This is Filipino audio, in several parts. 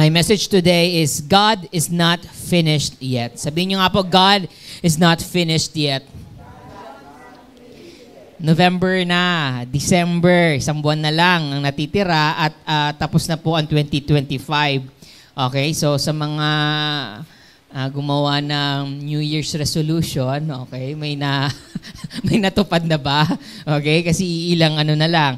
My message today is God is not finished yet. Sabihin niyo nga po, God is not finished yet. November na, December, isang buwan na lang ang natitira at tapos na po ang 2025. Okay, so sa mga gumawa ng New Year's resolution, okay, may natupad na ba? Okay, kasi ilang ano na lang.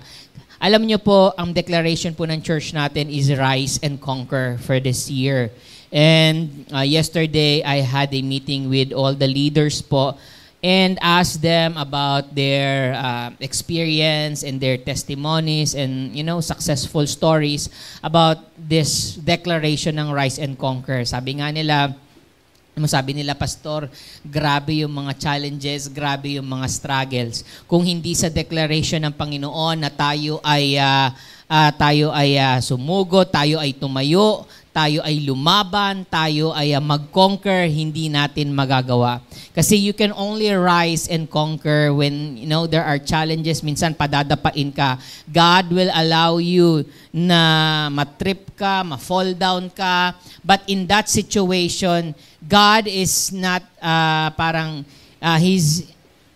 Alam niyo po, ang declaration po ng church natin is rise and conquer for this year. And yesterday, I had a meeting with all the leaders po and asked them about their experience and their testimonies and, you know, successful stories about this declaration ng rise and conquer. Sabi nila, Pastor, grabe yung mga challenges, grabe yung mga struggles. Kung hindi sa declaration ng Panginoon na tayo ay sumugo, tayo ay tumayo, tayo ay lumaban, tayo ay mag-conquer, hindi natin magagawa. Kasi you can only rise and conquer when, you know, there are challenges. Minsan padadapain ka. God will allow you na matrip ka, ma-fall down ka. But in that situation, God is not His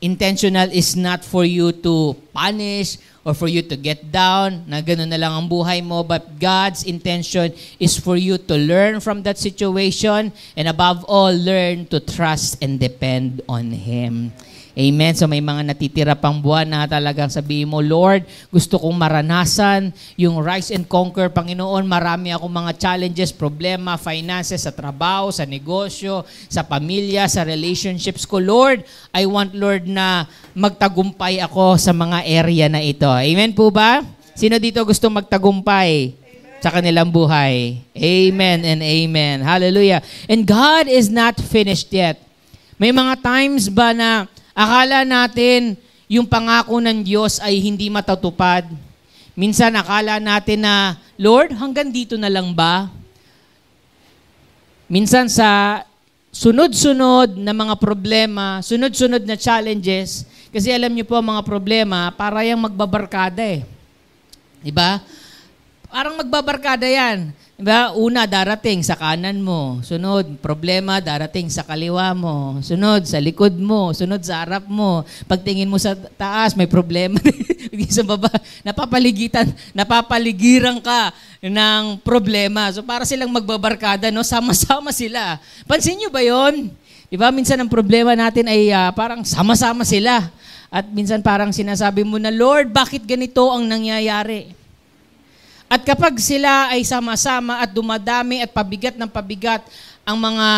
intentional is not for you to punish or for you to get down, na gano'n na lang ang buhay mo. But God's intention is for you to learn from that situation and above all, learn to trust and depend on Him. Amen. So may mga natitira pang buwan na talagang sabihin mo, Lord, gusto kong maranasan yung rise and conquer. Panginoon, marami akong mga challenges, problema, finances, sa trabaho, sa negosyo, sa pamilya, sa relationships ko. Lord, I want, Lord, na magtagumpay ako sa mga area na ito. Amen po ba? Sino dito gusto magtagumpay sa kanilang buhay? Amen and amen. Hallelujah. And God is not finished yet. May mga times ba na akala natin yung pangako ng Diyos ay hindi matatupad? Minsan akala natin na, Lord, hanggang dito na lang ba? Minsan sa sunod-sunod na mga problema, sunod-sunod na challenges, kasi alam niyo po mga problema, para yung magbabarkada eh. Diba? Parang magbabarkada yan. Diba? Una, darating sa kanan mo. Sunod, problema, darating sa kaliwa mo. Sunod, sa likod mo. Sunod, sa harap mo. Pagtingin mo sa taas, may problema. Sa baba, napapaligiran ka ng problema. So para silang magbabarkada, no? Sama-sama sila. Pansin nyo ba yun? Diba? Minsan ang problema natin ay parang sama-sama sila. At minsan parang sinasabi mo na, Lord, bakit ganito ang nangyayari? At kapag sila ay sama-sama at dumadami at pabigat ng pabigat ang mga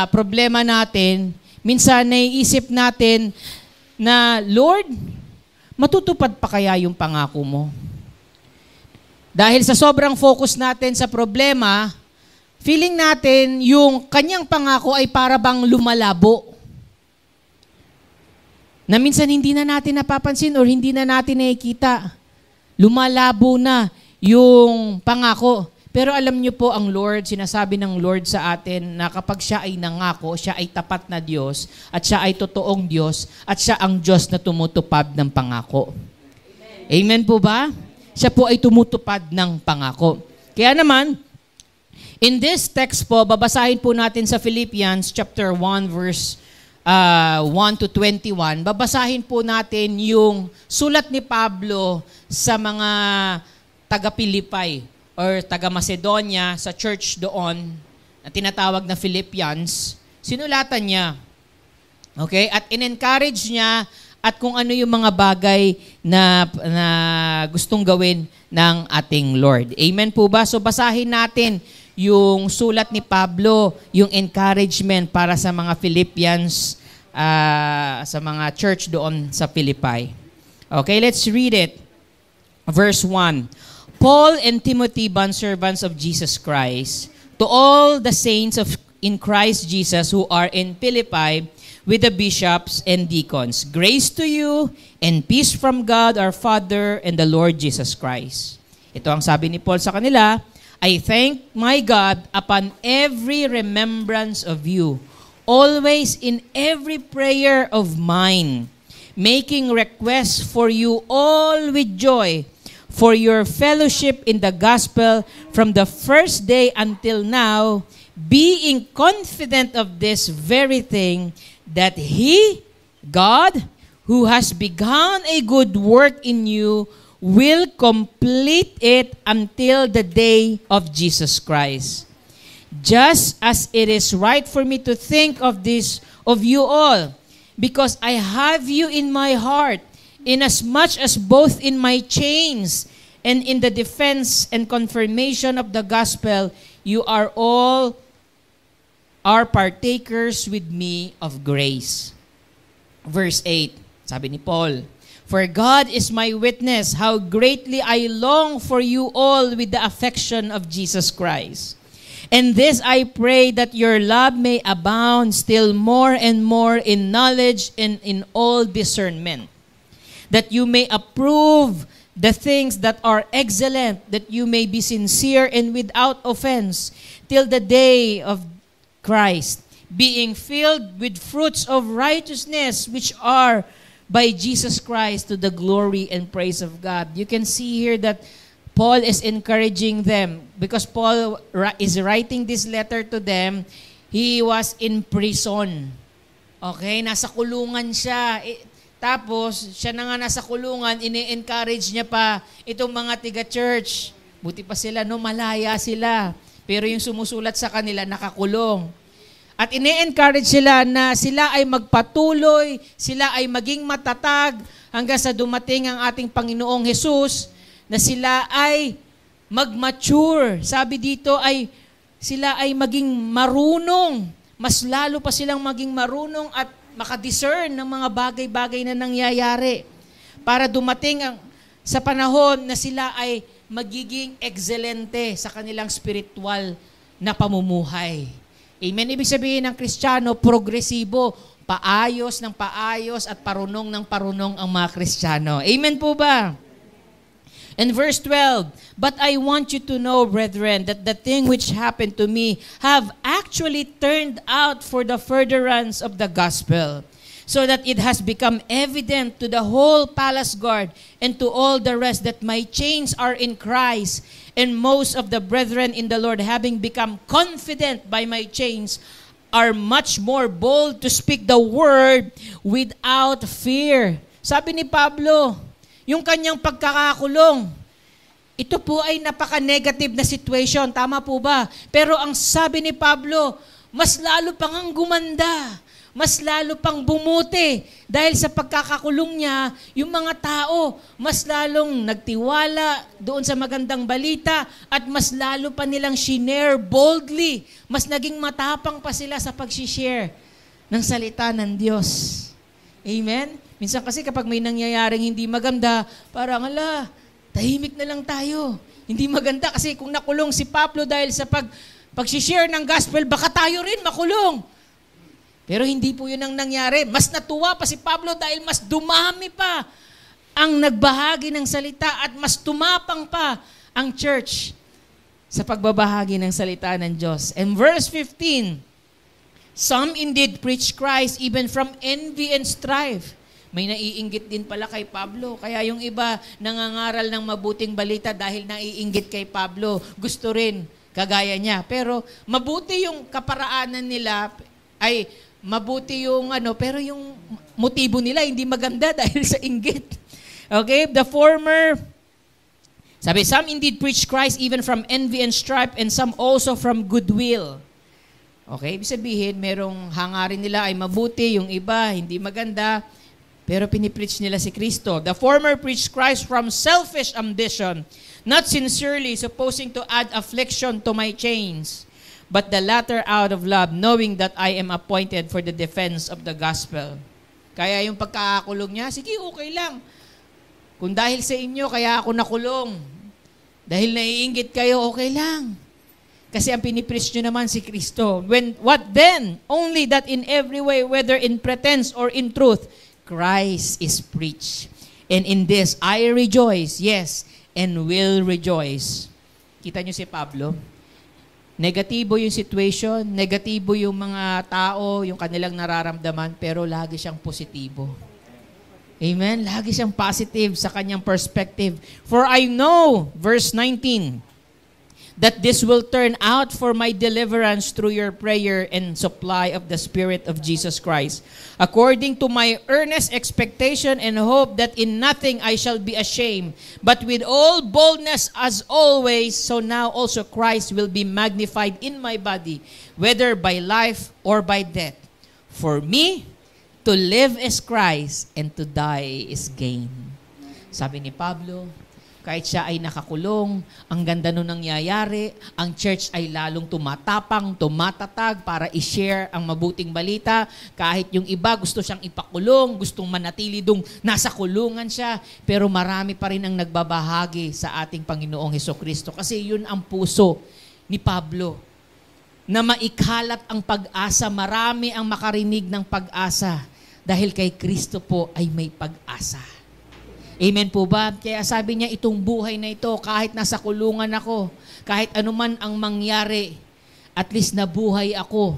problema natin, minsan naiisip natin na, Lord, matutupad pa kaya yung pangako mo? Dahil sa sobrang focus natin sa problema, feeling natin yung kanyang pangako ay para bang lumalabo. Na minsan hindi na natin napapansin or hindi na natin nakikita. Lumalabo na yung pangako. Pero alam niyo po ang Lord, sinasabi ng Lord sa atin na kapag siya ay nangako, siya ay tapat na Diyos at siya ay totoong Diyos at siya ang Diyos na tumutupad ng pangako. Amen po ba? Siya po ay tumutupad ng pangako. Kaya naman, in this text po, babasahin po natin sa Philippians chapter 1 verse 1 to 21. Babasahin po natin yung sulat ni Pablo sa mga taga-Pilipay or taga-Macedonia sa church doon na tinatawag na Philippians, sinulatan niya. Okay? At in-encourage niya at kung ano yung mga bagay na gustong gawin ng ating Lord. Amen po ba? So basahin natin yung sulat ni Pablo, yung encouragement para sa mga Philippians, sa mga church doon sa Philippi. Okay, let's read it. Verse 1. Paul and Timothy, bondservants of Jesus Christ, to all the saints in Christ Jesus who are in Philippi, with the bishops and deacons. Grace to you and peace from God our Father and the Lord Jesus Christ. Ito ang sabi ni Paul sa kanila, I thank my God upon every remembrance of you, always in every prayer of mine, making requests for you all with joy, for your fellowship in the gospel from the first day until now, being confident of this very thing, that He, God, who has begun a good work in you, will complete it until the day of Jesus Christ. Just as it is right for me to think of this of you all, because I have you in my heart, inasmuch as both in my chains and in the defense and confirmation of the gospel, you are all partakers with me of grace. Verse 8, sabi ni Paul, for God is my witness, how greatly I long for you all with the affection of Jesus Christ. And this I pray, that your love may abound still more and more in knowledge and in all discernment, that you may approve the things that are excellent, that you may be sincere and without offense, till the day of Christ, being filled with fruits of righteousness, which are by Jesus Christ to the glory and praise of God. You can see here that Paul is encouraging them because Paul is writing this letter to them. He was in prison. Okay, nasa kulungan siya. Tapos, siya na nga nasa kulungan, ini-encourage niya pa itong mga tiga-church. Buti pa sila, no, malaya sila. Pero yung sumusulat sa kanila, nakakulong. At ini-encourage sila na sila ay magpatuloy, sila ay maging matatag hanggang sa dumating ang ating Panginoong Jesus, na sila ay mag-mature. Sabi dito ay sila ay maging marunong. Mas lalo pa silang maging marunong at makadiscern ng mga bagay-bagay na nangyayari para dumating sa panahon na sila ay magiging excelente sa kanilang spiritual na pamumuhay. Amen? Ibig sabihin ng Kristiyano, progresibo, paayos ng paayos at parunong ng parunong ang mga Kristiyano. Amen po ba? In verse 12, but I want you to know, brethren, that the thing which happened to me have actually turned out for the furtherance of the gospel, so that it has become evident to the whole palace guard and to all the rest that my chains are in Christ, and most of the brethren in the Lord, having become confident by my chains, are much more bold to speak the word without fear. Sabi ni Pablo, yung kanyang pagkakakulong, ito po ay napaka-negative na situation. Tama po ba? Pero ang sabi ni Pablo, mas lalo pang ang gumanda. Mas lalo pang bumuti. Dahil sa pagkakakulong niya, yung mga tao, mas lalong nagtiwala doon sa magandang balita at mas lalo pa nilang shinare boldly. Mas naging matapang pa sila sa pag-share ng salita ng Diyos. Amen? Minsan kasi kapag may nangyayaring hindi maganda, parang, tahimik na lang tayo. Hindi maganda kasi kung nakulong si Pablo dahil sa pag-share ng gospel, baka tayo rin makulong. Pero hindi po yun ang nangyari. Mas natuwa pa si Pablo dahil mas dumami pa ang nagbahagi ng salita at mas tumapang pa ang church sa pagbabahagi ng salita ng Diyos. And verse 15, some indeed preach Christ even from envy and strife. May naiinggit din pala kay Pablo. Kaya yung iba nangangaral ng mabuting balita dahil naiinggit kay Pablo. Gusto rin, kagaya niya. Pero mabuti yung kaparaanan nila, ay mabuti yung pero yung motibo nila hindi maganda dahil sa inggit. Okay? The former, sabi, some indeed preach Christ even from envy and strife, and some also from goodwill. Okay? Ibig sabihin, merong hangarin nila ay mabuti, yung iba hindi maganda, pero pinipreach nila si Kristo. The former preached Christ from selfish ambition, not sincerely, supposing to add affliction to my chains, but the latter out of love, knowing that I am appointed for the defense of the gospel. Kaya yung pagkakakulong niya, sige, okay lang. Kung dahil sa inyo, kaya ako nakulong. Dahil naiinggit kayo, okay lang. Kasi ang pinipreach nyo naman si Kristo. What then? Only that in every way, whether in pretense or in truth, Christ is preached. And in this I rejoice, yes, and will rejoice. Kita nyo si Pablo? Negatibo yung situation, negatibo yung mga tao, yung kanilang nararamdaman, pero lagi siyang positibo. Amen? Lagi siyang positive sa kanyang perspective. For I know, verse 19, that this will turn out for my deliverance through your prayer and supply of the Spirit of Jesus Christ, according to my earnest expectation and hope that in nothing I shall be ashamed, but with all boldness as always, so now also Christ will be magnified in my body, whether by life or by death. For me, to live is Christ, and to die is gain. Sabi ni Pablo, kahit siya ay nakakulong, ang ganda nun nangyayari, ang church ay lalong tumatapang, tumatatag para i-share ang mabuting balita. Kahit yung iba gusto siyang ipakulong, gustong manatili dong nasa kulungan siya, pero marami pa rin ang nagbabahagi sa ating Panginoong Hesukristo. Kasi yun ang puso ni Pablo, na maikalat ang pag-asa. Marami ang makarinig ng pag-asa dahil kay Kristo po ay may pag-asa. Amen po ba? Kaya sabi niya, itong buhay na ito, kahit nasa kulungan ako, kahit anuman ang mangyari, at least nabuhay ako.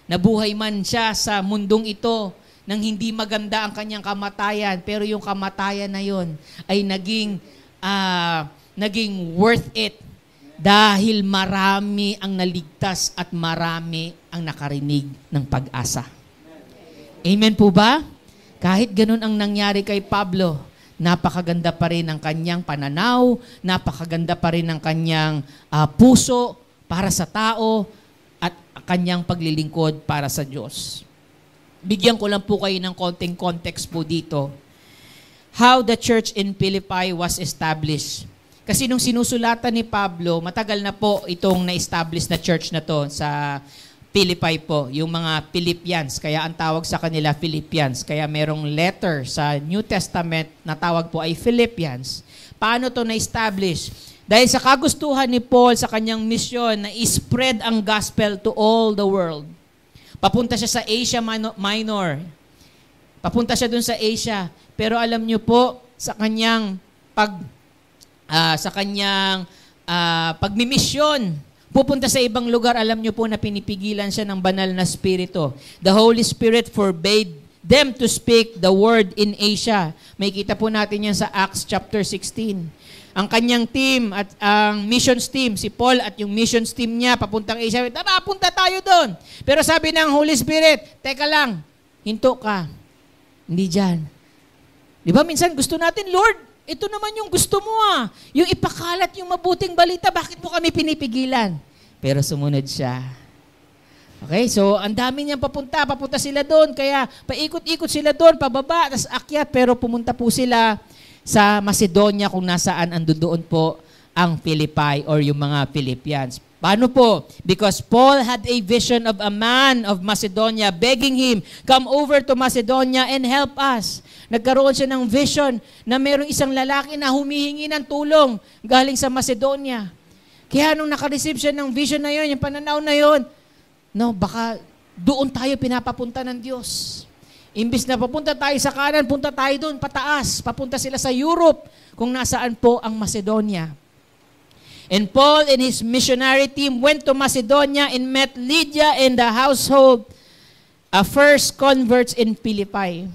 Nabuhay man siya sa mundong ito nang hindi maganda ang kanyang kamatayan, pero yung kamatayan na yon ay naging worth it dahil marami ang naligtas at marami ang nakarinig ng pag-asa. Amen po ba? Kahit ganun ang nangyari kay Pablo, napakaganda pa rin ang kanyang pananaw, napakaganda pa rin ang kanyang puso para sa tao at kanyang paglilingkod para sa Diyos. Bigyan ko lang po kayo ng konting context po dito. How the church in Philippi was established. Kasi nung sinusulatan ni Pablo, matagal na po itong na-establish na church na to sa Philippi po, yung mga Philippians. Kaya ang tawag sa kanila Philippians. Kaya merong letter sa New Testament na tawag po ay Philippians. Paano to na-establish? Dahil sa kagustuhan ni Paul sa kanyang misyon na i-spread ang gospel to all the world. Papunta siya sa Asia Minor. Papunta siya dun sa Asia. Pero alam niyo po, sa kanyang pagmimisyon, pupunta sa ibang lugar, alam niyo po na pinipigilan siya ng banal na spirito. The Holy Spirit forbade them to speak the word in Asia. May kita po natin yan sa Acts chapter 16. Ang kanyang team at ang missions team, si Paul at yung missions team niya, papuntang Asia, tara, punta tayo doon. Pero sabi ng Holy Spirit, teka lang, hinto ka. Hindi dyan. Di ba minsan gusto natin, Lord, ito naman yung gusto mo yung ipakalat yung mabuting balita, bakit mo kami pinipigilan? Pero sumunod siya. Okay, so ang dami niyang papunta sila doon, kaya paikot-ikot sila doon, pababa, tas akyat, pero pumunta po sila sa Macedonia kung nasaan andoon po ang Philippi or yung mga Philippians. Paano po? Because Paul had a vision of a man of Macedonia begging him, come over to Macedonia and help us. Nagkaroon siya ng vision na mayroong isang lalaki na humihingi ng tulong galing sa Macedonia. Kaya nung nakareceive siya ng vision na yon, yung pananaw na yon, baka doon tayo pinapapunta ng Diyos. Imbis na papunta tayo sa kanan, punta tayo doon, pataas. Papunta sila sa Europe kung nasaan po ang Macedonia. And Paul and his missionary team went to Macedonia and met Lydia and the household, first converts in Philippi.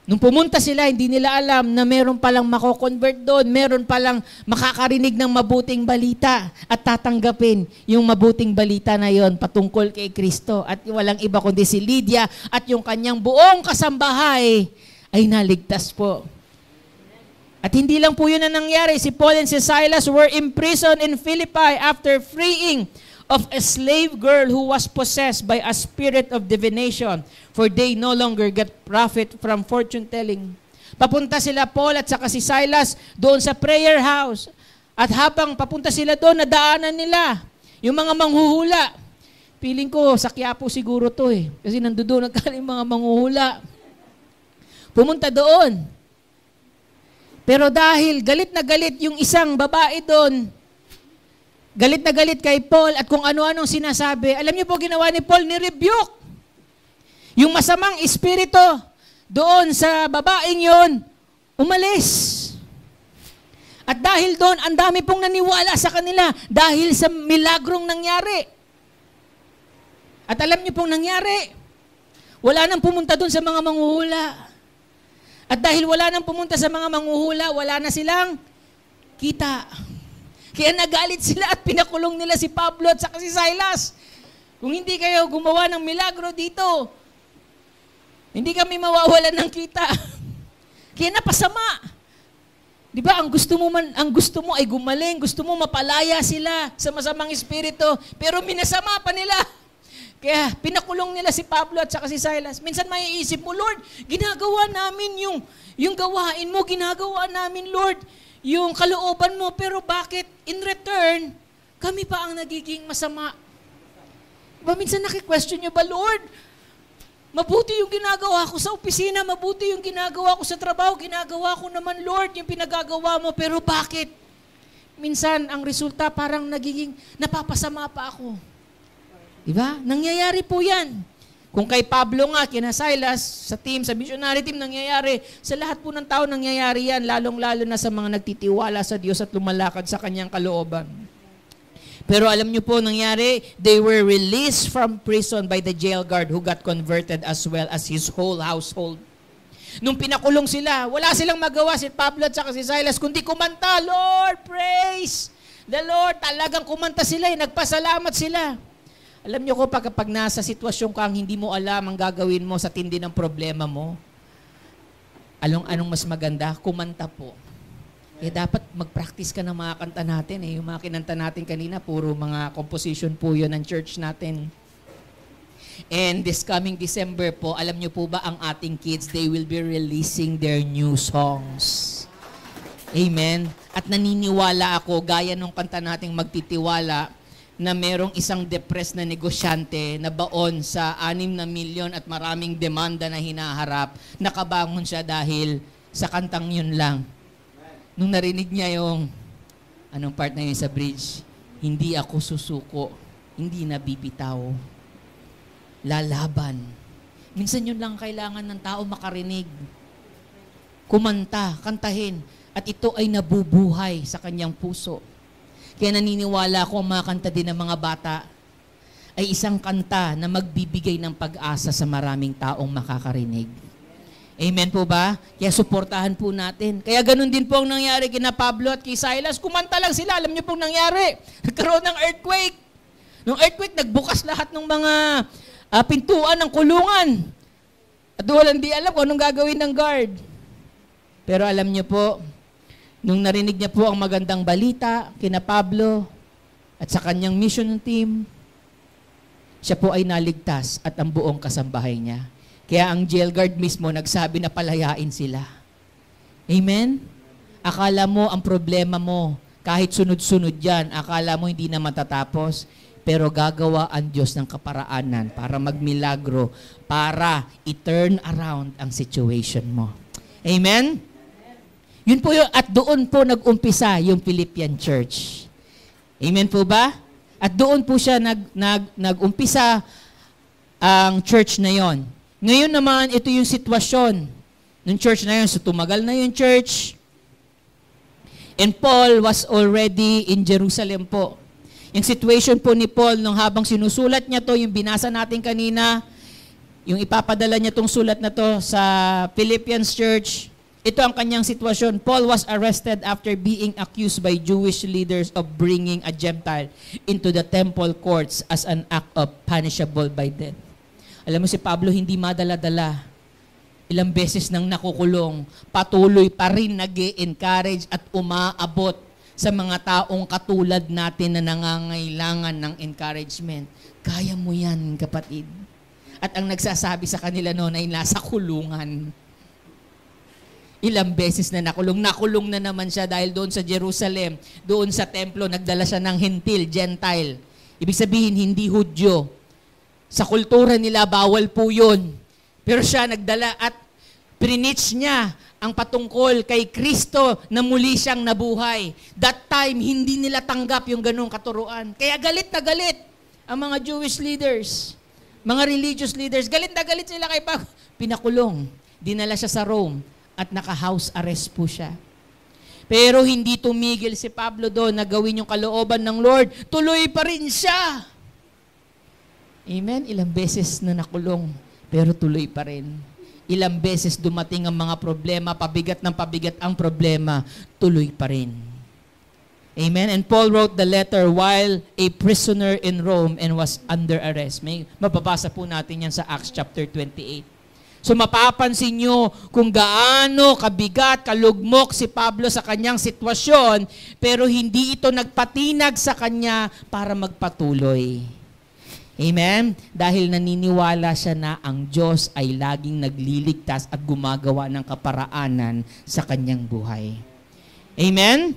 Nung pumunta sila, hindi nila alam na meron palang mako-convert doon, meron palang makakarinig ng mabuting balita at tatanggapin yung mabuting balita na yon patungkol kay Kristo. At walang iba kundi si Lydia at yung kanyang buong kasambahay ay naligtas po. At hindi lang po yun ang nangyari. Si Paul and si Silas were imprisoned in Philippi after freeing of a slave girl who was possessed by a spirit of divination, for they no longer get profit from fortune-telling. Papunta sila Paul at saka si Silas doon sa prayer house. At habang papunta sila doon, nadaanan nila yung mga manghuhula. Feeling ko, sa Quiapo siguro to kasi nandoon nagkaling mga manghuhula. Pumunta doon. Pero dahil galit na galit yung isang babae doon, galit na galit kay Paul at kung ano-anong sinasabi, alam niyo po ginawa ni Paul, ni-rebuke. Yung masamang espiritu doon sa babaeng yon, umalis. At dahil doon, ang dami pong naniwala sa kanila dahil sa milagrong nangyari. At alam niyo pong nangyari, wala nang pumunta doon sa mga manghuhula. At dahil wala nang pumunta sa mga manghuhula, wala na silang kita. Kaya nagalit sila at pinakulong nila si Pablo at saka si Silas. Kung hindi kayo gumawa ng milagro dito, hindi kami mawawalan ng kita. Kaya napasama. Di ba, ang gusto mo ay gumaling, gusto mo mapalaya sila sa masamang espiritu, pero minasama pa nila. Kaya pinakulong nila si Pablo at saka si Silas. Minsan maiisip mo, Lord, ginagawa namin yung gawain mo, ginagawa namin, Lord, yung kalooban mo, pero bakit in return, kami pa ang nagiging masama? Diba, minsan naki-question nyo ba, Lord, mabuti yung ginagawa ko sa opisina, mabuti yung ginagawa ko sa trabaho, ginagawa ko naman, Lord, yung pinagagawa mo, pero bakit? Minsan, ang resulta parang nagiging napapasama pa ako. Diba? Nangyayari po yan. Kung kay Pablo nga, kina Silas, sa team, sa missionary team, nangyayari. Sa lahat po ng tao, nangyayari yan, lalong-lalo na sa mga nagtitiwala sa Diyos at lumalakad sa kanyang kalooban. Pero alam niyo po, nangyari, they were released from prison by the jail guard who got converted as well as his whole household. Nung pinakulong sila, wala silang magawa si Pablo at saka si Silas, kundi kumanta, Lord, praise the Lord. Talagang kumanta sila, nagpasalamat sila. Alam niyo ko, pag nasa sitwasyon kang hindi mo alam ang gagawin mo sa tindi ng problema mo, anong mas maganda? Kumanta po. Kaya dapat mag-practice ka ng mga kanta natin. Yung mga kinanta natin kanina, puro mga composition po yun ng church natin. And this coming December po, alam niyo po ba ang ating kids, they will be releasing their new songs. Amen? At naniniwala ako, gaya nung kanta nating Magtitiwala, na merong isang depressed na negosyante na baon sa 6 na milyon at maraming demanda na hinaharap, nakabangon siya dahil sa kantang yun lang. Nung narinig niya yung, anong part na yun sa bridge, hindi ako susuko, hindi nabibitaw, lalaban. Minsan yun lang kailangan ng tao makarinig. Kumanta, kantahin, at ito ay nabubuhay sa kanyang puso. Kaya naniniwala ako ang mga kanta din ng mga bata ay isang kanta na magbibigay ng pag-asa sa maraming taong makakarinig. Amen po ba? Kaya suportahan po natin. Kaya ganun din po ang nangyari kina Pablo at kay Silas. Kumanta lang sila, alam niyo pong nangyari. Nagkaroon ng earthquake. Nung earthquake, nagbukas lahat ng mga pintuan ng kulungan. At walang di alam kung anong gagawin ng guard. Pero alam niyo po, nung narinig niya po ang magandang balita kina Pablo at sa kanyang mission team, siya po ay naligtas at ang buong kasambahay niya. Kaya ang jail guard mismo nagsabi na palayain sila. Amen? Akala mo ang problema mo, kahit sunod-sunod yan, akala mo hindi na matatapos, pero gagawa ang Diyos ng kaparaanan para magmilagro, para i-turn around ang situation mo. Amen? Yun po yun, at doon po nag-umpisa yung Philippian Church. Amen po ba? At doon po siya nag-umpisa ang church na yon. Ngayon naman, ito yung sitwasyon ng church na yun. So tumagal na yung church. And Paul was already in Jerusalem po. Yung situation po ni Paul, nung habang sinusulat niya to, yung binasa natin kanina, yung ipapadala niya tong sulat na to sa Philippians Church, ito ang kanyang sitwasyon. Paul was arrested after being accused by Jewish leaders of bringing a Gentile into the temple courts as an act of punishable by death. Alam mo si Pablo hindi madala-dala. Ilang beses nang nakukulong, patuloy pa rin nag-encourage at umaabot sa mga taong katulad natin na nangangailangan ng encouragement. Kaya mo yan, kapatid. At ang nagsasabi sa kanila noon ay nasa kulungan. Ilang beses na nakulong. Nakulong na naman siya dahil doon sa Jerusalem, doon sa templo, nagdala siya ng Hentil, Gentile. Ibig sabihin, hindi Hudyo. Sa kultura nila, bawal po yun. Pero siya nagdala at preach niya ang patungkol kay Kristo na muli siyang nabuhay. That time, hindi nila tanggap yung ganong katuruan. Kaya galit na galit ang mga Jewish leaders, mga religious leaders. Galit na galit sila kay Pablo. Pinakulong. Dinala siya sa Rome. At naka-house arrest po siya. Pero hindi tumigil si Pablo doon na gawin yung kalooban ng Lord. Tuloy pa rin siya. Amen? Ilang beses na nakulong, pero tuloy pa rin. ilang beses dumating ang mga problema, pabigat ng pabigat ang problema, tuloy pa rin. Amen? And Paul wrote the letter while a prisoner in Rome and was under arrest. May mababasa po natin yan sa Acts chapter 28. So mapapansin nyo kung gaano kabigat, kalugmok si Pablo sa kanyang sitwasyon, pero hindi ito nagpatinag sa kanya para magpatuloy. Amen? Dahil naniniwala siya na ang Diyos ay laging nagliligtas at gumagawa ng kaparaanan sa kanyang buhay. Amen?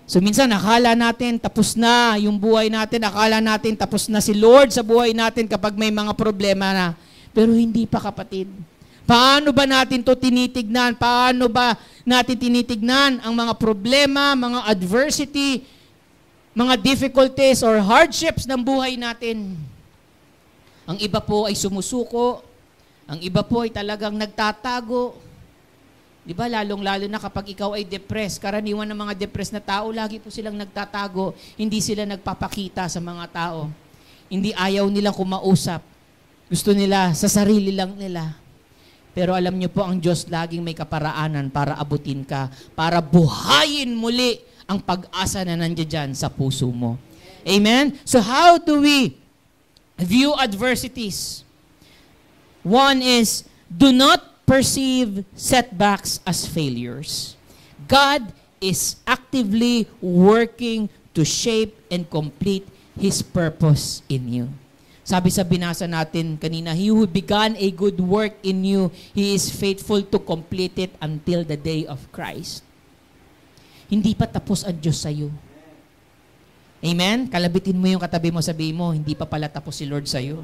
So minsan akala natin tapos na yung buhay natin, akala natin tapos na si Lord sa buhay natin kapag may mga problema na. Pero hindi pa, kapatid. Paano ba natin to tinitignan? Paano ba natin tinitignan ang mga problema, mga adversity, mga difficulties or hardships ng buhay natin? Ang iba po ay sumusuko. Ang iba po ay talagang nagtatago. Di ba? Lalong-lalo na kapag ikaw ay depressed. Karaniwan ng mga depressed na tao, lagi po silang nagtatago. Hindi sila nagpapakita sa mga tao. Hindi ayaw nilang kumausap. Gusto nila sa sarili lang nila. Pero alam niyo po, ang Diyos laging may kaparaanan para abutin ka, para buhayin muli ang pag-asa na nandiyan dyan sa puso mo. Amen? So how do we view adversities? One is, do not perceive setbacks as failures. God is actively working to shape and complete His purpose in you. Sabi sa binasa natin kanina, He who began a good work in you, He is faithful to complete it until the day of Christ. Hindi pa tapos ang Diyos sa iyo. Amen? Kalabitin mo yung katabi mo, sabihin mo, hindi pa pala tapos si Lord sa iyo.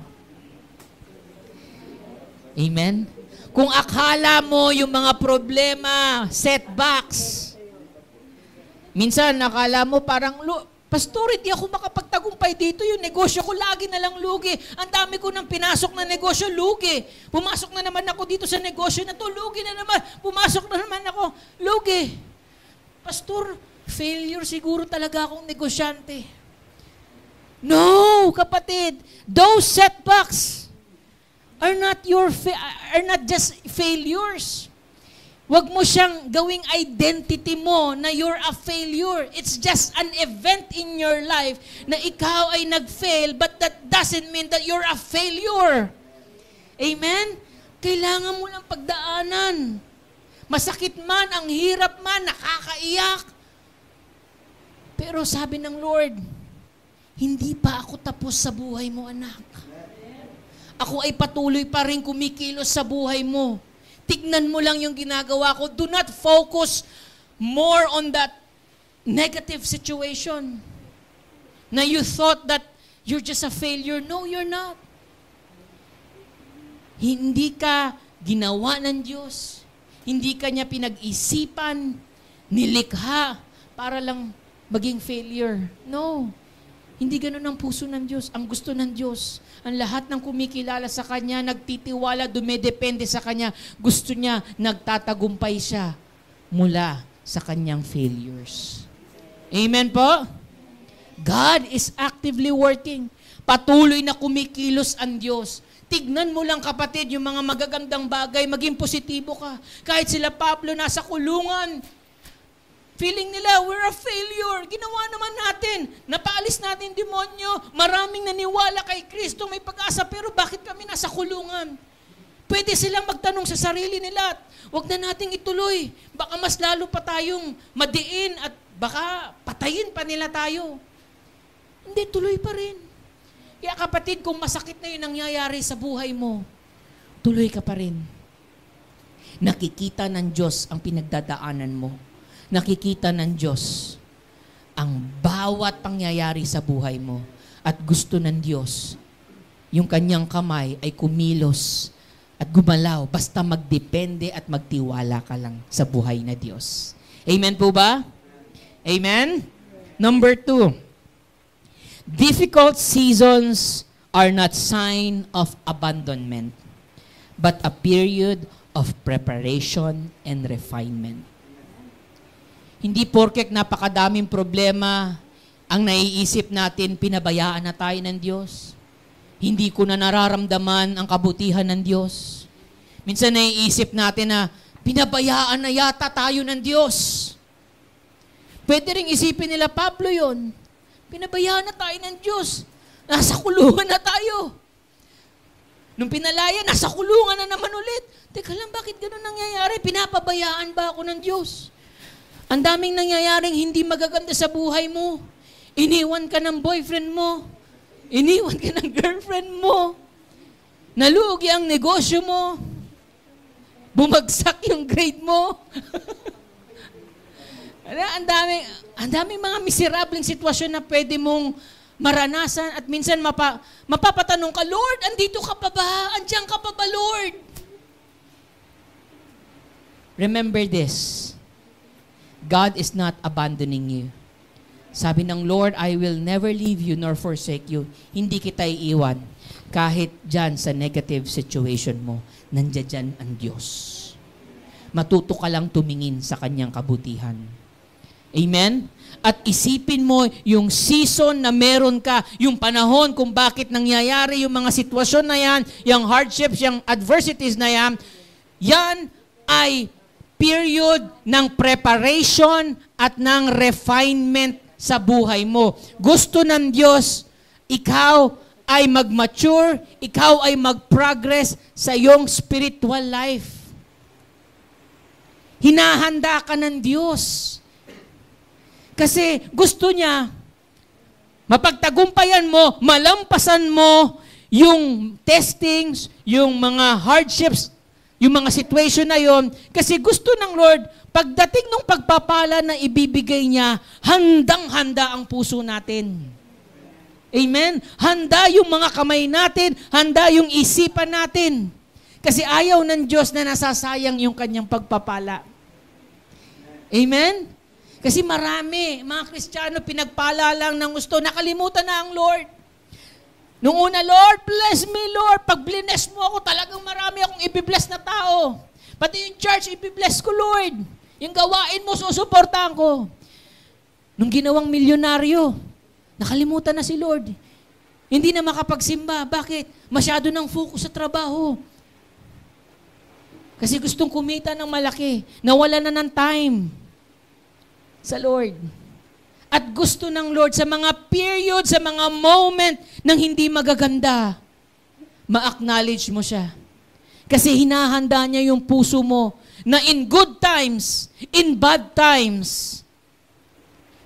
Amen? Kung akala mo yung mga problema, setbacks, minsan nakala mo parang, Pastor, hindi ako makapagtagumpay dito. Yung negosyo ko lagi na lang lugi. Ang dami ko nang pinasok na negosyo, lugi. Pumasok na naman ako dito sa negosyo na to, lugi na naman. Pumasok na naman ako, lugi. Pastor, failure siguro talaga akong negosyante. No, kapatid. Those setbacks are not just failures. Huwag mo siyang gawing identity mo na you're a failure. It's just an event in your life na ikaw ay nag-fail, but that doesn't mean that you're a failure. Amen? Kailangan mo lang pagdaanan. Masakit man, ang hirap man, nakakaiyak. Pero sabi ng Lord, hindi pa ako tapos sa buhay mo, anak. Ako ay patuloy pa rin kumikilos sa buhay mo. Tignan mo lang yung ginagawa ko. Do not focus more on that negative situation na you thought that you're just a failure. No, you're not. Hindi ka ginawa ng Diyos. Hindi ka niya pinag-isipan, nilikha para lang maging failure. No. Hindi ganun ang puso ng Diyos. Ang gusto ng Diyos, ang lahat ng kumikilala sa Kanya, nagtitiwala, dumedepende sa Kanya, gusto niya, nagtatagumpay siya mula sa Kanyang failures. Amen po? God is actively working. Patuloy na kumikilos ang Diyos. Tignan mo lang, kapatid, yung mga magagandang bagay, maging positibo ka. Kahit sila Pablo nasa kulungan, feeling nila, we're a failure. Ginawa naman natin. Napaalis natin demonyo. Maraming naniwala kay Kristo, may pag-asa, pero bakit kami nasa kulungan? Pwede silang magtanong sa sarili nila, huwag na nating ituloy. Baka mas lalo pa tayong madiin at baka patayin pa nila tayo. Hindi, tuloy pa rin. Kaya kapatid, kung masakit na yun nangyayari sa buhay mo, tuloy ka pa rin. Nakikita ng Diyos ang pinagdadaanan mo. Nakikita ng Diyos ang bawat pangyayari sa buhay mo. At gusto ng Diyos, yung kanyang kamay ay kumilos at gumalaw, basta magdepende at magtiwala ka lang sa buhay na Diyos. Amen po ba? Amen? Number 2, difficult seasons are not sign of abandonment, but a period of preparation and refinement. Hindi porket napakadaming problema ang naiisip natin, pinabayaan na tayo ng Diyos. Hindi ko na nararamdaman ang kabutihan ng Diyos. Minsan naiisip natin na pinabayaan na yata tayo ng Diyos. Pwede rin isipin nila, Pablo yon. Pinabayaan na tayo ng Diyos. Nasa kulungan na tayo. Nung pinalaya, nasa kulungan na naman ulit. Teka lang, bakit ganun nangyayari? Pinapabayaan ba ako ng Diyos? Ang daming nangyayaring hindi magaganda sa buhay mo. Iniwan ka ng boyfriend mo. Iniwan ka ng girlfriend mo. Nalugi ang negosyo mo. Bumagsak yung grade mo. Ang daming mga miserableng sitwasyon na pwede mong maranasan at minsan mapapatanong ka, Lord, andito ka pa ba? Andiyan ka pa ba, Lord? Remember this. God is not abandoning you. Sabi ng Lord, I will never leave you nor forsake you. Hindi kita iiwan. Kahit dyan sa negative situation mo, nandiyan dyan ang Diyos. Matuto ka lang tumingin sa kanyang kabutihan. Amen? At isipin mo yung season na meron ka, yung panahon kung bakit nangyayari yung mga sitwasyon na yan, yung hardships, yung adversities na yan, yan ay period ng preparation at ng refinement sa buhay mo. Gusto ng Diyos, ikaw ay mag-mature, ikaw ay mag-progress sa iyong spiritual life. Hinahanda ka ng Diyos. Kasi gusto niya, mapagtagumpayan mo, malampasan mo yung testings, yung mga hardships, yung mga situation na yon. Kasi gusto ng Lord, pagdating ng pagpapala na ibibigay niya, handang-handa ang puso natin. Amen? Handa yung mga kamay natin, handa yung isipan natin. Kasi ayaw ng Diyos na nasasayang yung kanyang pagpapala. Amen? Kasi marami, mga Kristiyano, pinagpala lang ng gusto. Nakalimutan na ang Lord. Nung una, Lord, bless me, Lord. Pag bless mo ako, talagang marami akong ibibless na tao. Pati yung church, ibibless ko, Lord. Yung gawain mo, susuportahan ko. Nung ginawang milyonaryo, nakalimutan na si Lord. Hindi na makapagsimba. Bakit? Masyado nang focus sa trabaho. Kasi gustong kumita ng malaki. Nawala na ng time sa Lord. At gusto ng Lord sa mga period, sa mga moment ng hindi magaganda, ma-acknowledge mo siya. Kasi hinahanda niya yung puso mo na in good times, in bad times,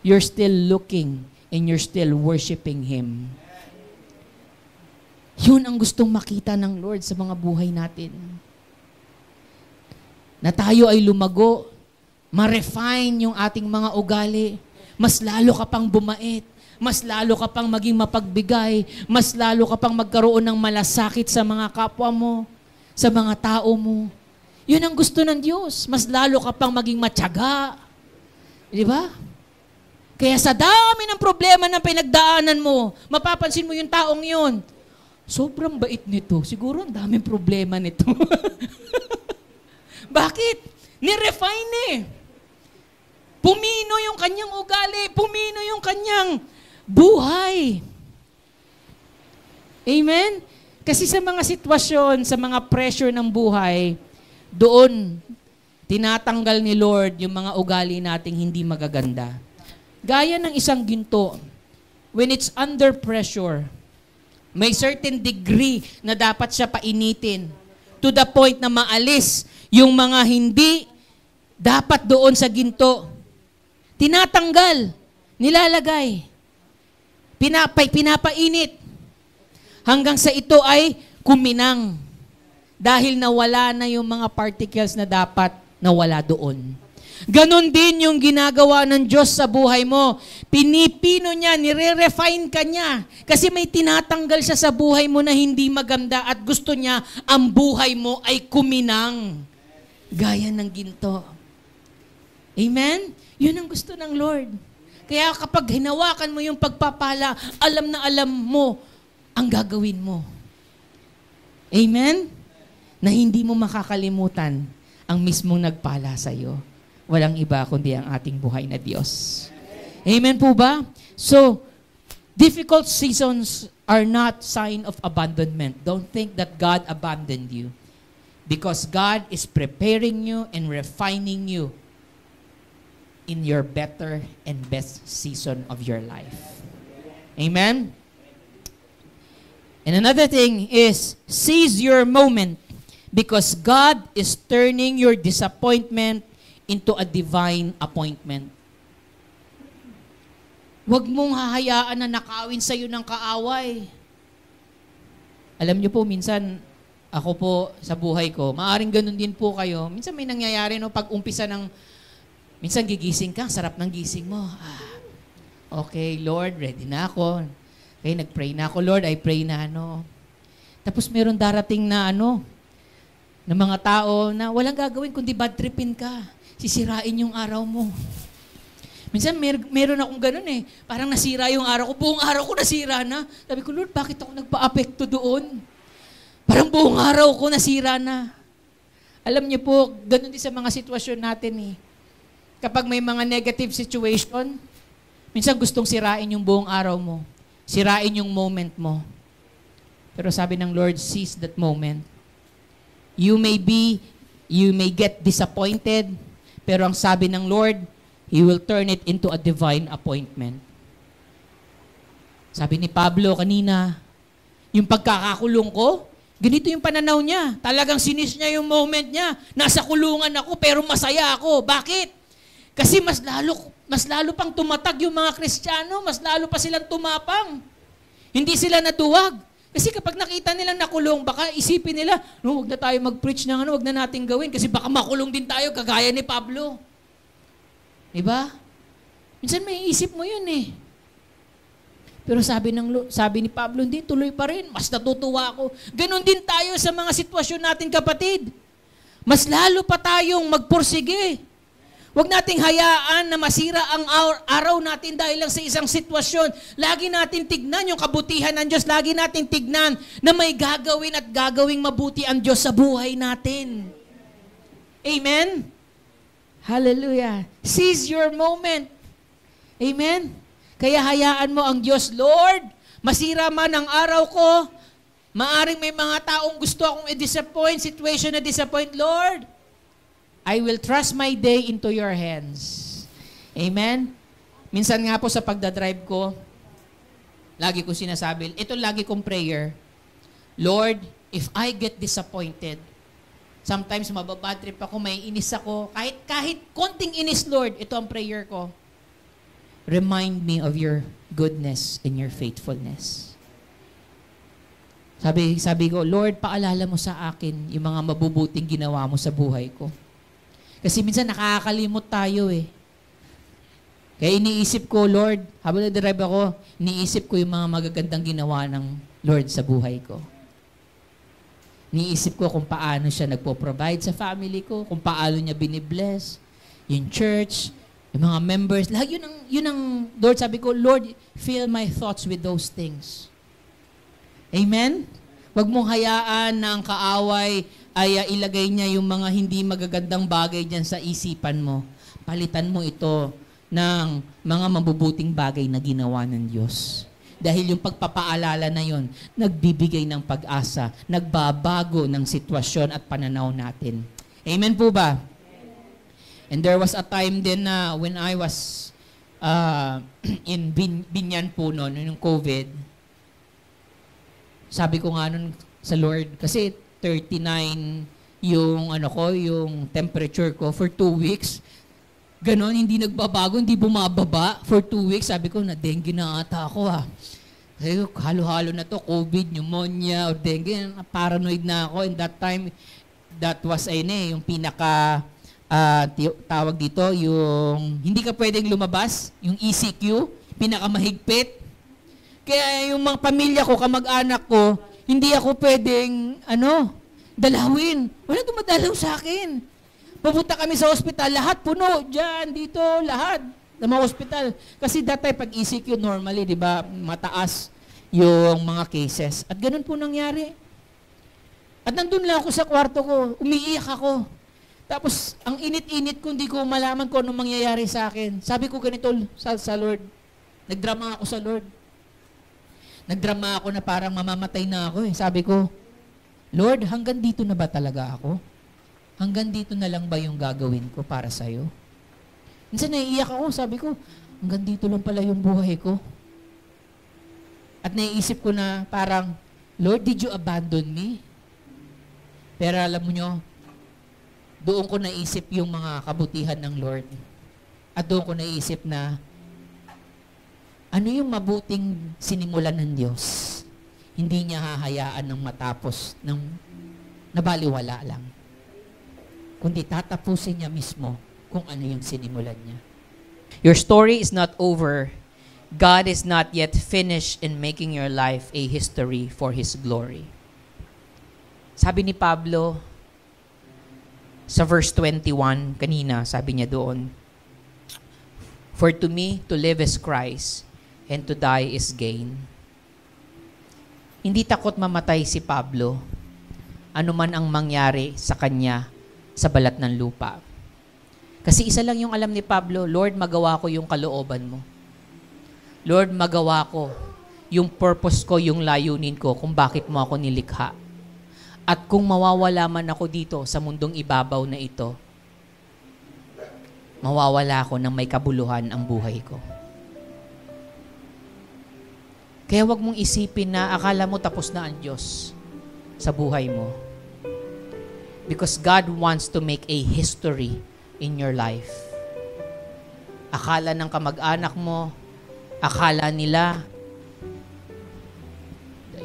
you're still looking and you're still worshiping Him. Yun ang gustong makita ng Lord sa mga buhay natin. Na tayo ay lumago, ma-refine yung ating mga ugali, mas lalo ka pang bumait, mas lalo ka pang maging mapagbigay, mas lalo ka pang magkaroon ng malasakit sa mga kapwa mo, sa mga tao mo. Yun ang gusto ng Diyos. Mas lalo ka pang maging matyaga. Di ba? Kaya sa dami ng problema na pinagdaanan mo, mapapansin mo yung taong yun, sobrang bait nito. Siguro ang daming problema nito. Bakit? Ni-refine eh. Pumino yung kanyang ugali. Pumino yung kanyang buhay. Amen? Kasi sa mga sitwasyon, sa mga pressure ng buhay, doon, tinatanggal ni Lord yung mga ugali nating hindi magaganda. Gaya ng isang ginto, when it's under pressure, may certain degree na dapat siya painitin to the point na maalis yung mga hindi dapat doon sa ginto. Tinatanggal, nilalagay, pinapainit, hanggang sa ito ay kuminang dahil nawala na yung mga particles na dapat nawala doon. Ganon din yung ginagawa ng Diyos sa buhay mo. Pinipino niya, nire-refine ka niya. Kasi may tinatanggal siya sa buhay mo na hindi maganda at gusto niya ang buhay mo ay kuminang. Gaya ng ginto. Amen? Yun ang gusto ng Lord. Kaya kapag hinawakan mo yung pagpapala, alam na alam mo ang gagawin mo. Amen? Na hindi mo makakalimutan ang mismong nagpala sa iyo. Walang iba kundi ang ating buhay na Diyos. Amen po ba? So, difficult seasons are not sign of abandonment. Don't think that God abandoned you. Because God is preparing you and refining you in your better and best season of your life. Amen? And another thing is, seize your moment because God is turning your disappointment into a divine appointment. Huwag mong hahayaan na nakawin sa iyo ng kaaway. Alam niyo po, minsan, ako po sa buhay ko, maaring ganun din po kayo. Minsan may nangyayari, no, pag umpisa ng, minsan gigising ka, sarap ng gising mo. Okay, Lord, ready na ako. Okay, nag-pray na ako, Lord, I pray na Tapos meron darating na na mga tao na walang gagawin kundi bad tripin ka. Sisirain yung araw mo. Minsan meron akong ganun Parang nasira yung araw ko. Buong araw ko nasira na. Sabi ko, Lord, bakit ako nagpa-apekto doon? Parang buong araw ko nasira na. Alam niyo po, ganun din sa mga sitwasyon natin Kapag may mga negative situation, minsan gustong sirain yung buong araw mo. Sirain yung moment mo. Pero sabi ng Lord, seize that moment. You may get disappointed, pero ang sabi ng Lord, He will turn it into a divine appointment. Sabi ni Pablo kanina, yung pagkakakulong ko, ganito yung pananaw niya. Talagang sinis niya yung moment niya. Nasa kulungan ako pero masaya ako. Bakit? Kasi mas lalo pang tumatag yung mga Kristiyano, mas lalo pa silang tumapang. Hindi sila natuwag. Kasi kapag nakita nilang nakulong, baka isipin nila, huwag na tayo mag-preach ng huwag na natin gawin kasi baka makulong din tayo kagaya ni Pablo. Diba? Minsan may isip mo yun Pero sabi ni Pablo, hindi, tuloy pa rin. Mas natutuwa ako. Ganon din tayo sa mga sitwasyon natin, kapatid. Mas lalo pa tayong magpursige. Huwag nating hayaan na masira ang araw natin dahil lang sa isang sitwasyon. Lagi natin tignan yung kabutihan ng Diyos. Lagi natin tignan na may gagawin at gagawing mabuti ang Diyos sa buhay natin. Amen? Hallelujah. Seize your moment. Amen? Kaya hayaan mo ang Diyos, Lord, masira man ang araw ko, maaring may mga taong gusto akong i-disappoint, situation na disappoint, Lord, I will trust my day into your hands. Amen? Minsan nga po sa pagdadrive ko, lagi ko sinasabi, ito lagi kong prayer, Lord, if I get disappointed, sometimes mababad trip ako, may inis ako, kahit konting inis, Lord, ito ang prayer ko. Remind me of your goodness and your faithfulness. Sabi ko, Lord, paalala mo sa akin yung mga mabubuting ginawa mo sa buhay ko. Kasi minsan nakakalimot tayo Kaya iniisip ko, Lord, habang na-drive ako, iniisip ko yung mga magagandang ginawa ng Lord sa buhay ko. Iniisip ko kung paano siya nagpo-provide sa family ko, kung paano niya binibless, yung church, yung mga members, lahat yun ang Lord, sabi ko, Lord, fill my thoughts with those things. Amen? Huwag mong hayaan na ang kaaway ay ilagay niya yung mga hindi magagandang bagay dyan sa isipan mo. Palitan mo ito ng mga mabubuting bagay na ginawa ng Diyos. Dahil yung pagpapaalala na yon, nagbibigay ng pag-asa, nagbabago ng sitwasyon at pananaw natin. Amen po ba? And there was a time din na when I was in Binyan po noon, yung COVID, sabi ko nga nun sa Lord, kasi 39 yung temperature ko for 2 weeks. Ganon, hindi nagbabago, hindi bumababa for 2 weeks. Sabi ko, na-dengue na ata ako Sabi ko, halo-halo na to, COVID, pneumonia, or dengue. Paranoid na ako. And that time, that was yung pinaka tawag dito, yung hindi ka pwedeng lumabas, yung ECQ, pinakamahigpit. Kaya yung mga pamilya ko, kamag-anak ko, hindi ako pwedeng, dalawin. Wala dumadalaw sa akin. Pupunta kami sa ospital, lahat puno, dyan, dito, lahat ng mga ospital. Kasi dati pag ECQ normally, di ba, mataas yung mga cases. At ganun po nangyari. At nandun lang ako sa kwarto ko, umiiyak ako. Tapos, ang init-init ko, hindi ko malaman kung anong mangyayari sa akin. Sabi ko ganito sa Lord. Nagdrama ako sa Lord. Nagdrama ako na parang mamamatay na ako Sabi ko, Lord, hanggang dito na ba talaga ako? Hanggang dito na lang ba yung gagawin ko para sa'yo? Minsan naiiyak ako, sabi ko, hanggang dito lang pala yung buhay ko. At naiisip ko na parang, Lord, did you abandon me? Pero alam mo nyo, doon ko naisip yung mga kabutihan ng Lord. At doon ko naisip na, ano yung mabuting sinimulan ng Diyos? Hindi niya hahayaan ng matapos ng nabaliwala lang. Kundi tatapusin niya mismo kung ano yung sinimulan niya. Your story is not over. God is not yet finished in making your life a history for His glory. Sabi ni Pablo, sa verse 21, kanina, sabi niya doon, For to me, to live is Christ, and to die is gain. Hindi takot mamatay si Pablo, anuman ang mangyari sa kanya sa balat ng lupa. Kasi isa lang yung alam ni Pablo, Lord, magawa ko yung kalooban mo. Lord, magawa ko yung purpose ko, yung layunin ko, kung bakit mo ako nilikha. At kung mawawala man ako dito sa mundong ibabaw na ito, mawawala ako ng may kabuluhan ang buhay ko. Kaya wag mong isipin na akala mo tapos na ang Diyos sa buhay mo. Because God wants to make a history in your life. Akala ng kamag-anak mo, akala nila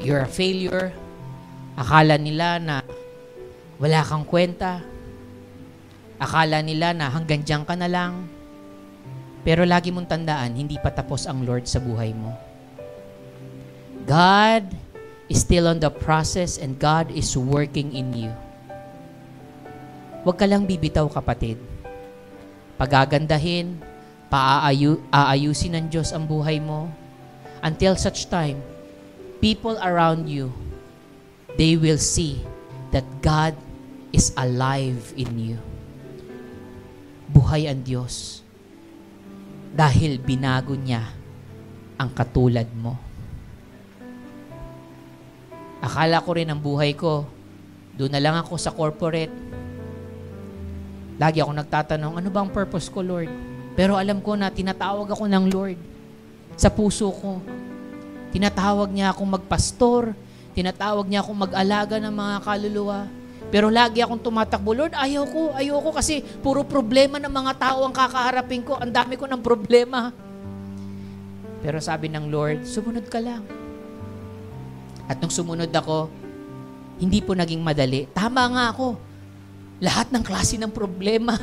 you're a failure. Akala nila na wala kang kwenta. Akala nila na hanggang diyan ka na lang. Pero lagi mong tandaan, hindi pa tapos ang Lord sa buhay mo. God is still on the process and God is working in you. Huwag ka lang bibitaw, kapatid. Pagagandahin, aayusin ng Diyos ang buhay mo. Until such time, people around you, they will see that God is alive in you. Buhay ang Diyos dahil binago niya ang katulad mo. Akala ko rin ang buhay ko, doon na lang ako sa corporate. Lagi ako nagtatanong, ano bang purpose ko, Lord? Pero alam ko na tinatawag ako ng Lord sa puso ko. Tinatawag niya akong magpastor, tinatawag niya akong mag-alaga ng mga kaluluwa. Pero lagi akong tumatakbo, Lord, ayoko kasi puro problema ng mga tao ang kakaharapin ko. Ang dami ko ng problema. Pero sabi ng Lord, sumunod ka lang. At nung sumunod ako, hindi po naging madali. Tama nga ako. Lahat ng klase ng problema.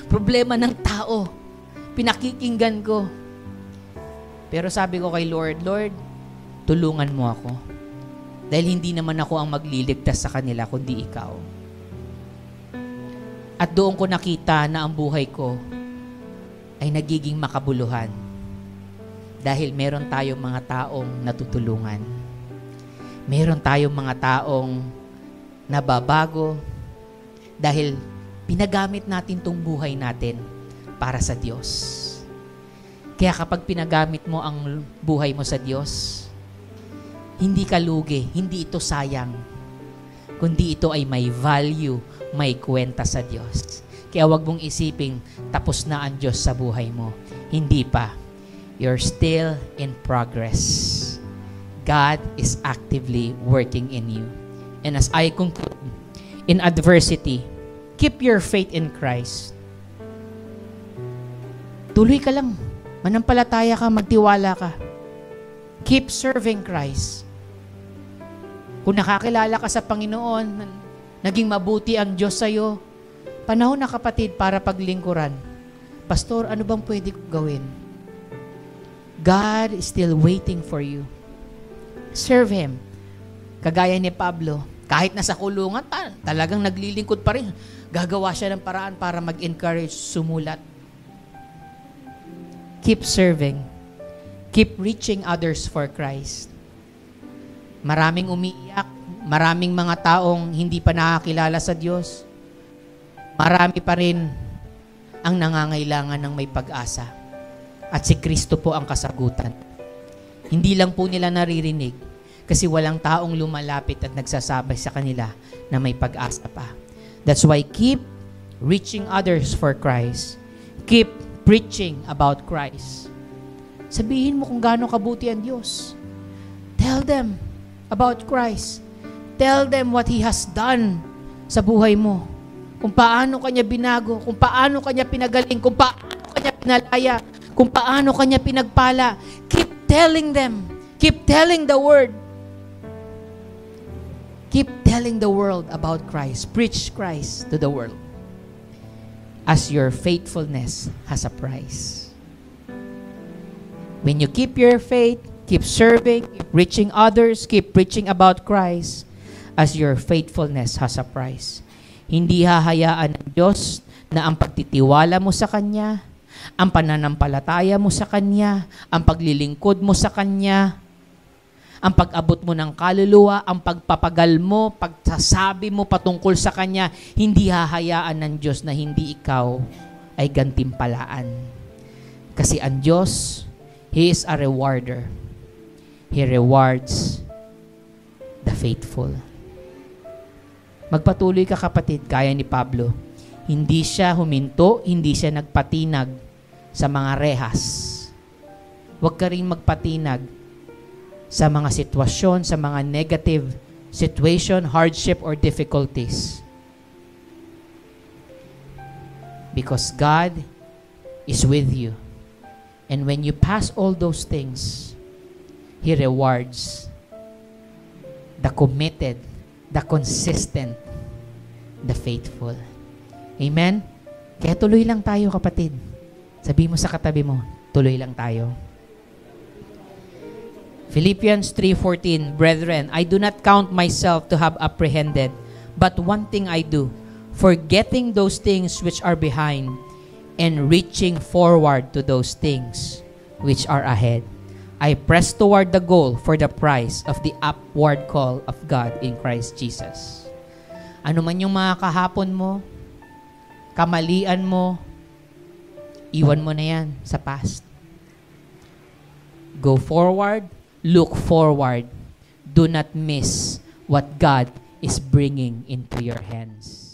Problema ng tao. Pinakikinggan ko. Pero sabi ko kay Lord, Lord, tulungan mo ako. Dahil hindi naman ako ang magliligtas sa kanila, kundi ikaw. At doon ko nakita na ang buhay ko ay nagiging makabuluhan. Dahil meron tayong mga taong natutulungan. Meron tayong mga taong nababago dahil pinagamit natin tong buhay natin para sa Diyos. Kaya kapag pinagamit mo ang buhay mo sa Diyos, hindi ka lugi, hindi ito sayang, kundi ito ay may value, may kwenta sa Diyos. Kaya wag mong isiping tapos na ang Diyos sa buhay mo. Hindi pa. You're still in progress. God is actively working in you. And as I conclude, in adversity, keep your faith in Christ. Tuloy ka lang. Manampalataya ka, magtiwala ka. Keep serving Christ. Kung nakakilala ka sa Panginoon, naging mabuti ang Diyos sa'yo, panahon na, kapatid, para paglingkuran. Pastor, ano bang pwede kong gawin? God is still waiting for you. Serve Him. Kagaya ni Pablo, kahit nasa kulungan, talagang naglilingkod pa rin. Gagawa siya ng paraan para mag-encourage, sumulat. Keep serving. Keep reaching others for Christ. Maraming umiiyak, maraming mga taong hindi pa nakakilala sa Diyos. Marami pa rin ang nangangailangan ng may pag-asa. At si Kristo po ang kasagutan. Hindi lang po nila naririnig. Kasi walang taong lumalapit at nagsasabi sa kanila na may pag-asa pa. That's why keep reaching others for Christ. Keep preaching about Christ. Sabihin mo kung gaano kabuti ang Diyos. Tell them about Christ. Tell them what He has done sa buhay mo. Kung paano Kanya binago, kung paano Kanya pinagaling, kung paano Kanya pinalaya, kung paano Kanya pinagpala. Keep telling them. Keep telling the Word. Keep telling the world about Christ. Preach Christ to the world. As your faithfulness has a price. When you keep your faith, keep serving, keep reaching others, keep preaching about Christ, as your faithfulness has a price. Hindi hahayaan ng Diyos na ang pagtitiwala mo sa Kanya, ang pananampalataya mo sa Kanya, ang paglilingkod mo sa Kanya, ang pag-abot mo ng kaluluwa, ang pagpapagal mo, pagsasabi mo patungkol sa Kanya, hindi hahayaan ng Diyos na hindi ikaw ay gantimpalaan. Kasi ang Diyos, He is a rewarder. He rewards the faithful. Magpatuloy ka kapatid, gaya ni Pablo. Hindi siya huminto, hindi siya nagpatinag sa mga rehas. Huwag ka rin magpatinag sa mga sitwasyon, sa mga negative situation, hardship, or difficulties. Because God is with you. And when you pass all those things, He rewards the committed, the consistent, the faithful. Amen? Kaya tuloy lang tayo, kapatid. Sabi mo sa katabi mo, tuloy lang tayo. Philippians 3:14, Brethren, I do not count myself to have apprehended, but one thing I do, forgetting those things which are behind, and reaching forward to those things which are ahead. I press toward the goal for the prize of the upward call of God in Christ Jesus. Ano man yung mga kahapon mo, kamalian mo, iwan mo na yan sa past. Go forward. Look forward. Do not miss what God is bringing into your hands.